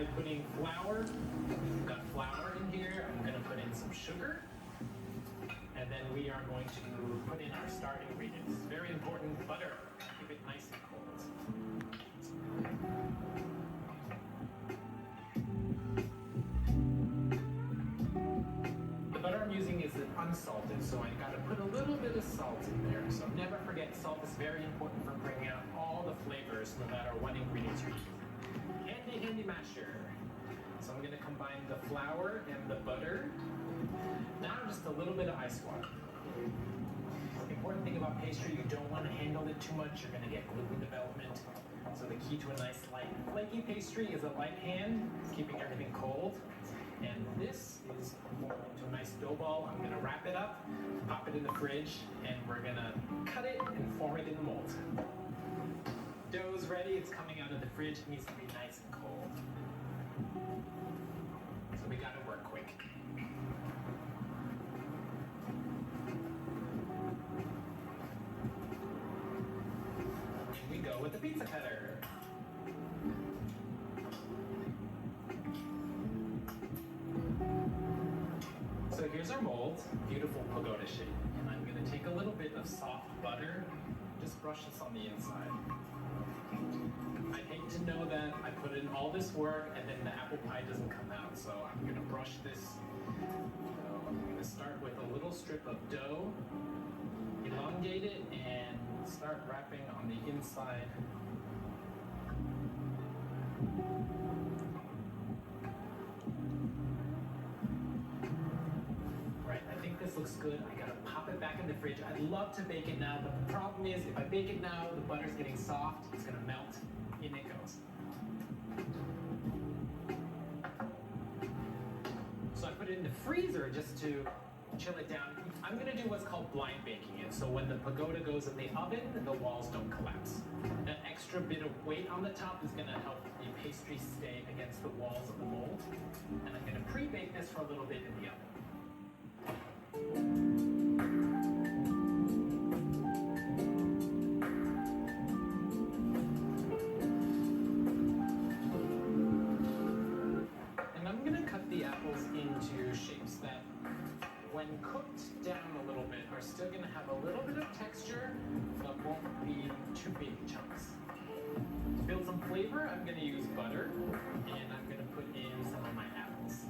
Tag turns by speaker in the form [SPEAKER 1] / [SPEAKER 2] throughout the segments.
[SPEAKER 1] by putting flour. We've got flour in here. I'm going to put in some sugar. And then we are going to put in our starting ingredients. Very important, butter. Keep it nice and cold. The butter I'm using is unsalted, so I got to put a little bit of salt in there. So never forget, salt is very important for bringing out all the flavors, no matter what ingredients you're using. Handy masher. So I'm going to combine the flour and the butter. Now just a little bit of ice water. The important thing about pastry, you don't want to handle it too much. You're going to get gluten development. So the key to a nice light flaky pastry is a light hand, keeping everything cold. And this is forming into a nice dough ball. I'm going to wrap it up, pop it in the fridge, and we're going to cut it and form it in the mold. Dough's ready. It's coming out of the fridge. It needs to be nice and cold. So we got to work quick. We go with the pizza cutter. So here's our mold, beautiful pagoda shape. And I'm going to take a little bit of soft butter, just brush this on the inside. I hate to know that I put in all this work and then the apple pie doesn't come out, so I'm going to brush this. So I'm going to start with a little strip of dough, elongate it, and start wrapping on the inside. Right, I think this looks good. I gotta pop it back in the fridge. I'd love to bake it now, but the problem is if I bake it now, the butter's getting soft, it's gonna melt. In it goes. So I put it in the freezer just to chill it down. I'm going to do what's called blind baking it. So when the pagoda goes in the oven, the walls don't collapse. That extra bit of weight on the top is going to help the pastry stay against the walls of the mold. And I'm going to pre-bake this for a little bit in the oven. And I'm going to cut the apples into shapes that, when cooked down a little bit, are still going to have a little bit of texture, but won't be too big chunks. To build some flavor, I'm going to use butter, and I'm going to put in some of my apples.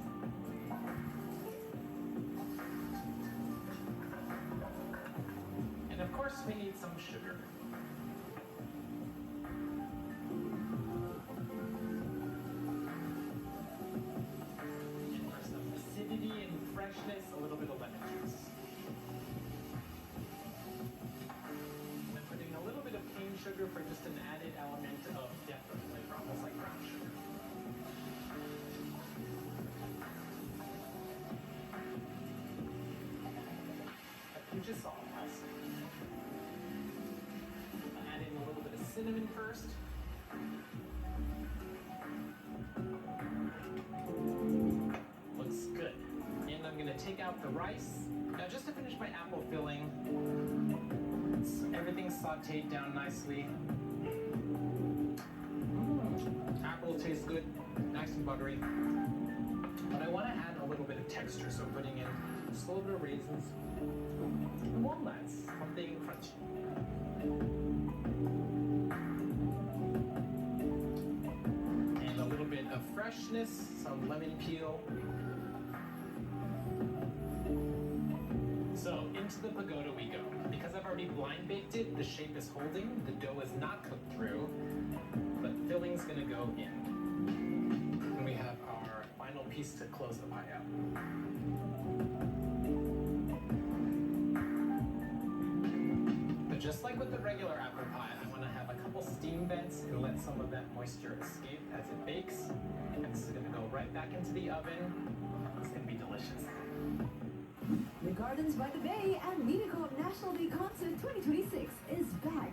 [SPEAKER 1] And of course, we need some sugar. And for some acidity and freshness, a little bit of lemon juice. I'm putting a little bit of cane sugar for just an added element of depth of flavor, almost like brown sugar. A pinch of salt. Add in a little bit of cinnamon first. Looks good. And I'm going to take out the rice. Now just to finish my apple filling, everything's sauteed down nicely. Apple tastes good, nice and buttery. But I want to add a little bit of texture, so putting in just a little bit of raisins, walnuts, something crunchy. And a little bit of freshness, some lemon peel. So into the pagoda we go. Because I've already blind baked it, the shape is holding, the dough is not cooked through, but filling's gonna go in. And we have our final piece to close the pie out. But just like with the regular apple pie, I want to have a couple steam vents and let some of that moisture escape as it bakes. And this is going to go right back into the oven. It's going to be delicious.
[SPEAKER 2] The Gardens by the Bay and MediaCorp National Day Concert 2026 is back